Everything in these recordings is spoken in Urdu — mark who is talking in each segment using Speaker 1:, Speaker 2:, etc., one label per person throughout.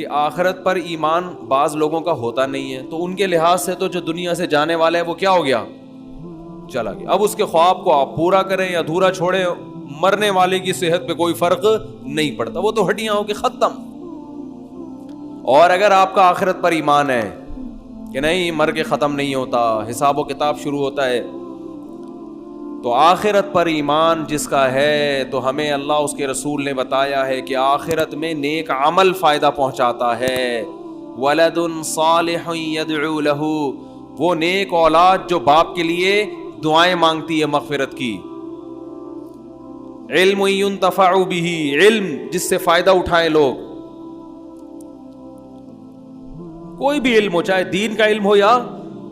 Speaker 1: کہ آخرت پر ایمان بعض لوگوں کا ہوتا نہیں ہے, تو ان کے لحاظ سے تو جو دنیا سے جانے والا ہے وہ کیا ہو گیا, چلا گیا. اب اس کے خواب کو آپ پورا کریں یا ادھورا چھوڑیں, مرنے والے کی صحت پہ کوئی فرق نہیں پڑتا, وہ تو ہڈیاں ہو کے ختم. اور اگر آپ کا آخرت پر ایمان ہے کہ نہیں مر کے ختم نہیں ہوتا, حساب و کتاب شروع ہوتا ہے, تو آخرت پر ایمان جس کا ہے تو ہمیں اللہ اس کے رسول نے بتایا ہے کہ آخرت میں نیک عمل فائدہ پہنچاتا ہے. ولد صالح يدعو له, وہ نیک اولاد جو باپ کے لیے دعائیں مانگتی ہے مغفرت کی. علم ينتفع به, علم جس سے فائدہ اٹھائے لوگ, کوئی بھی علم ہو, چاہے دین کا علم ہو یا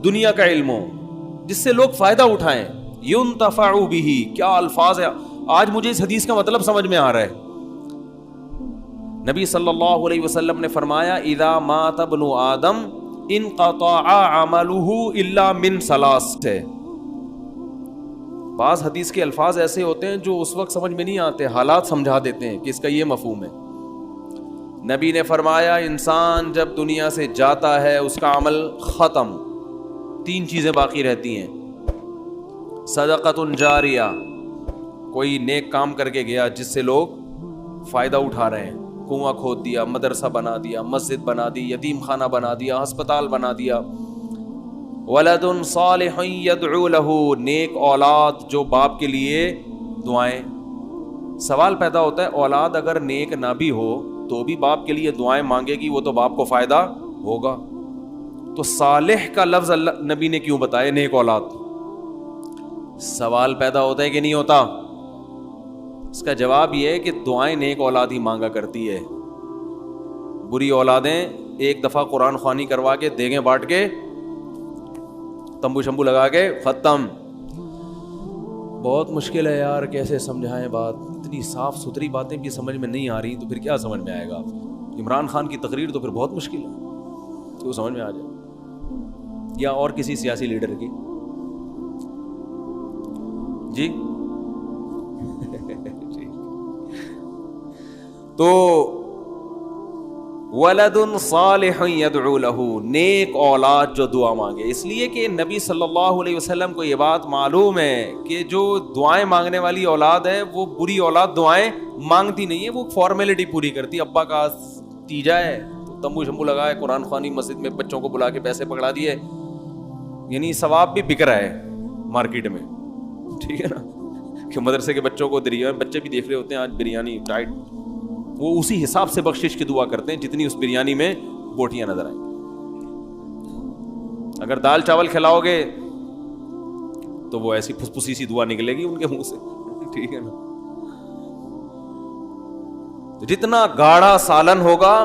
Speaker 1: دنیا کا علم ہو, جس سے لوگ فائدہ اٹھائیں. ينتفع به, کیا الفاظ ہے, آج مجھے اس حدیث کا مطلب سمجھ میں آ رہا ہے. نبی صلی اللہ علیہ وسلم نے فرمایا اذا مات ابن آدم انقطع عمله الا من ثلاث. بعض حدیث کے الفاظ ایسے ہوتے ہیں جو اس وقت سمجھ میں نہیں آتے, حالات سمجھا دیتے ہیں کہ اس کا یہ مفہوم ہے. نبی نے فرمایا انسان جب دنیا سے جاتا ہے اس کا عمل ختم, تین چیزیں باقی رہتی ہیں. صدقۃ جاریہ, کوئی نیک کام کر کے گیا جس سے لوگ فائدہ اٹھا رہے ہیں, کنواں کھود دیا, مدرسہ بنا دیا, مسجد بنا دی, یتیم خانہ بنا دیا, ہسپتال بنا دیا. ولد صالح يدعو له, نیک اولاد جو باپ کے لیے دعائیں. سوال پیدا ہوتا ہے اولاد اگر نیک نہ بھی ہو تو بھی باپ کے لیے دعائیں مانگے گی, وہ تو باپ کو فائدہ ہوگا. تو صالح کا لفظ اللہ نبی نے کیوں بتایا, نیک اولاد؟ سوال پیدا ہوتا ہے کہ نہیں ہوتا؟ اس کا جواب یہ ہے کہ دعائیں نیک اولاد ہی مانگا کرتی ہے. بری اولادیں ایک دفعہ قرآن خوانی کروا کے, دیگیں بانٹ کے, تمبو شمبو لگا کے ختم. بہت مشکل ہے یار, کیسے سمجھائیں بات, اتنی صاف ستھری باتیں بھی سمجھ میں نہیں آ رہی تو پھر کیا سمجھ میں آئے گا. عمران خان کی تقریر تو پھر بہت مشکل ہے کہ وہ سمجھ میں آ جائے, یا اور کسی سیاسی لیڈر کی. جی تو ولد صالح يدعو له, نیک اولاد جو دعا مانگے. اس لیے کہ نبی صلی اللہ علیہ وسلم کو یہ بات معلوم ہے کہ جو دعائیں مانگنے والی اولاد ہے وہ بری اولاد دعائیں مانگتی نہیں ہے, وہ فارمیلٹی پوری کرتی. ابا کا تیجا ہے تو تمبو شمبو لگائے, قرآن خوانی مسجد میں بچوں کو بلا کے پیسے پکڑا دیے, یعنی ثواب بھی بک رہا ہے مارکیٹ میں, ٹھیک ہے نا, کہ مدرسے کے بچوں کو بچے بھی دیکھ رہے ہوتے ہیں آج بریانی ٹائٹ, وہ اسی حساب سے بخشش کی دعا کرتے ہیں جتنی اس بریانی میں بوٹیاں نظر آئیں. اگر دال چاول کھلاؤ گے تو وہ ایسی پھسپھسی سی دعا نکلے گی ان کے منہ سے, ٹھیک ہے نا. جتنا گاڑھا سالن ہوگا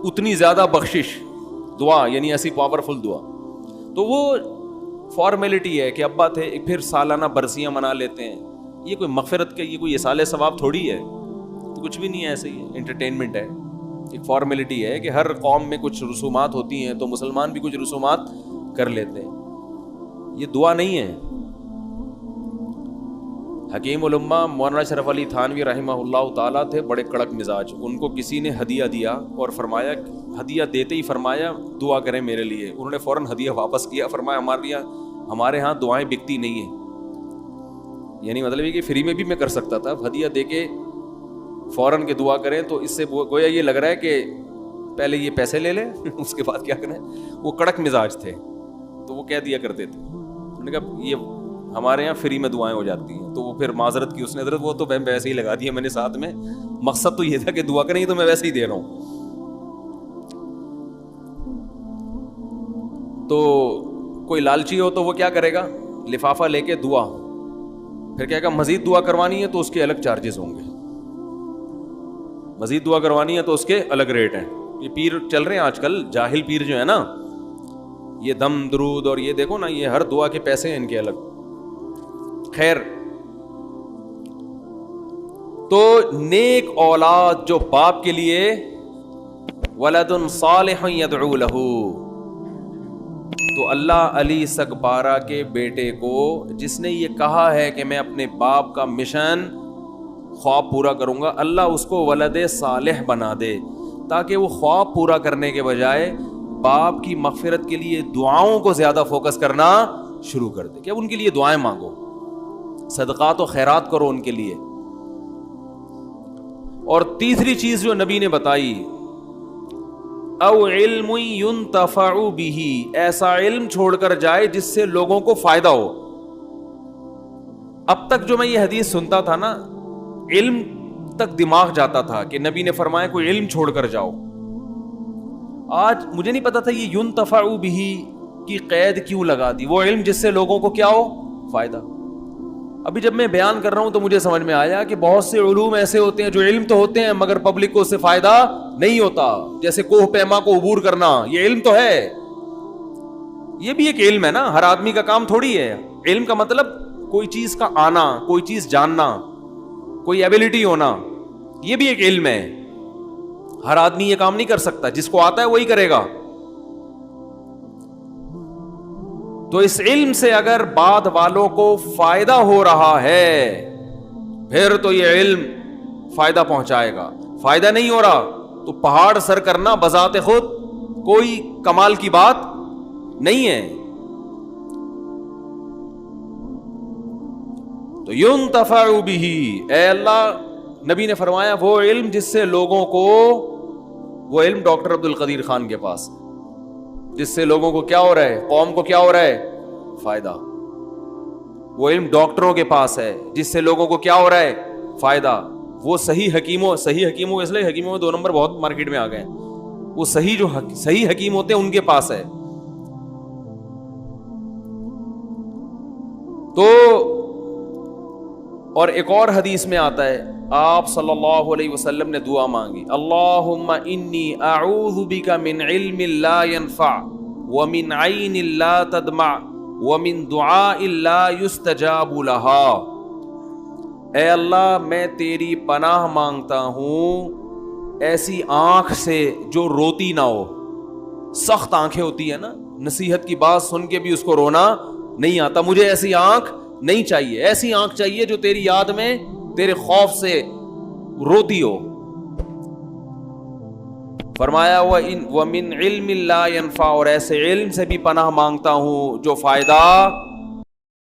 Speaker 1: اتنی زیادہ بخشش دعا, یعنی ایسی پاورفل دعا. تو وہ فارمیلٹی ہے کہ ابا تھے, پھر سالانہ برسیاں منا لیتے ہیں, یہ کوئی مغفرت کا, یہ کوئی اصالہ ثواب تھوڑی ہے, کچھ بھی نہیں ہے, ایسے ہی ہے, انٹرٹینمنٹ ہے, ایک فارمیلٹی ہے کہ ہر قوم میں کچھ رسومات ہوتی ہیں تو مسلمان بھی کچھ رسومات کر لیتے ہیں, یہ دعا نہیں ہے. حکیم الامہ مولانا اشرف علی تھانوی رحمہ اللہ تعالیٰ تھے بڑے کڑک مزاج. ان کو کسی نے ہدیہ دیا اور فرمایا, ہدیہ دیتے ہی فرمایا دعا کریں میرے لیے. انہوں نے فوراً ہدیہ واپس کیا, فرمایا ہمارے ہاں دعائیں بکتی نہیں ہیں. یعنی مطلب یہ کہ فری میں بھی میں کر سکتا تھا, ہدیہ دے کے فوراً کے دعا کریں تو اس سے گویا یہ لگ رہا ہے کہ پہلے یہ پیسے لے لیں اس کے بعد کیا کریں. وہ کڑک مزاج تھے تو وہ کہہ دیا کرتے تھے. انہوں نے کہا یہ ہمارے یہاں فری میں دعائیں ہو جاتی ہیں. تو وہ پھر معذرت کی اس نے, حضرت وہ تو میں ویسے ہی لگا دیا میں نے ساتھ میں, مقصد تو یہ تھا کہ دعا کریں, تو میں ویسے ہی دے رہا ہوں. تو کوئی لالچی ہو تو وہ کیا کرے گا, لفافہ لے کے دعا, پھر کہے گا مزید دعا کروانی ہے تو اس کے الگ چارجز ہوں گے, مزید دعا کروانی ہے تو اس کے الگ ریٹ ہیں. یہ پیر چل رہے ہیں آج کل, جاہل پیر جو ہے نا, یہ دم درود اور یہ دیکھو نا, یہ ہر دعا کے پیسے ہیں ان کے الگ. خیر, تو نیک اولاد جو باپ کے لیے, ولد صالح يدعو له, تو اللہ علی سگبارہ کے بیٹے کو جس نے یہ کہا ہے کہ میں اپنے باپ کا مشن خواب پورا کروں گا, اللہ اس کو ولد صالح بنا دے. تاکہ وہ خواب پورا کرنے کے بجائے باپ کی مغفرت کے لیے دعاؤں کو زیادہ فوکس کرنا شروع کر دے کہ ان کے لیے دعائیں مانگو, صدقات و خیرات کرو ان کے لیے. اور تیسری چیز جو نبی نے بتائی, او علم ينتفع به, ایسا علم چھوڑ کر جائے جس سے لوگوں کو فائدہ ہو. اب تک جو میں یہ حدیث سنتا تھا نا, علم تک دماغ جاتا تھا کہ نبی نے فرمایا کوئی علم چھوڑ کر جاؤ. آج مجھے نہیں پتا تھا یہ ينتفع به کی قید کیوں لگا دی, وہ علم جس سے لوگوں کو کیا ہو, فائدہ. ابھی جب میں بیان کر رہا ہوں تو مجھے سمجھ میں آیا کہ بہت سے علوم ایسے ہوتے ہیں جو علم تو ہوتے ہیں مگر پبلک کو اس سے فائدہ نہیں ہوتا. جیسے کوہ پیما کو عبور کرنا, یہ علم تو ہے, یہ بھی ایک علم ہے نا, ہر آدمی کا کام تھوڑی ہے. علم کا مطلب کوئی چیز کا آنا, کوئی چیز جاننا, کوئی ایبلٹی ہونا, یہ بھی ایک علم ہے. ہر آدمی یہ کام نہیں کر سکتا, جس کو آتا ہے وہی کرے گا. تو اس علم سے اگر بعد والوں کو فائدہ ہو رہا ہے پھر تو یہ علم فائدہ پہنچائے گا. فائدہ نہیں ہو رہا تو پہاڑ سر کرنا بذات خود کوئی کمال کی بات نہیں ہے. تو ينتفع به, اے اللہ, نبی نے فرمایا وہ علم جس سے لوگوں کو, وہ علم ڈاکٹر عبد القدیر خان کے پاس, جس سے لوگوں کو کیا ہو رہا ہے, قوم کو کیا ہو رہا ہے, فائدہ. وہ علم ڈاکٹروں کے پاس ہے جس سے لوگوں کو کیا ہو رہا ہے, فائدہ. وہ صحیح حکیموں اس لیے حکیموں میں 2 نمبر بہت مارکیٹ میں آ گئے ہیں, وہ صحیح حکیم ہوتے ہیں ان کے پاس ہے. تو اور ایک اور حدیث میں آتا ہے, آپ صلی اللہ علیہ وسلم نے دعا مانگی, اللہم انی اعوذ بک من علم لا ينفع ومن عین لا تدمع ومن دعاء لا یستجاب لها. اے اللہ, میں تیری پناہ مانگتا ہوں ایسی آنکھ سے جو روتی نہ ہو. سخت آنکھیں ہوتی ہیں نا, نصیحت کی بات سن کے بھی اس کو رونا نہیں آتا. مجھے ایسی آنکھ نہیں چاہیے, ایسی آنکھ چاہیے جو تیری یاد میں, تیرے خوف سے روتی ہو. فرمایا وَمِنْ عِلْمٍ لَا يَنْفَعُ, اور ایسے علم سے بھی پناہ مانگتا ہوں جو فائدہ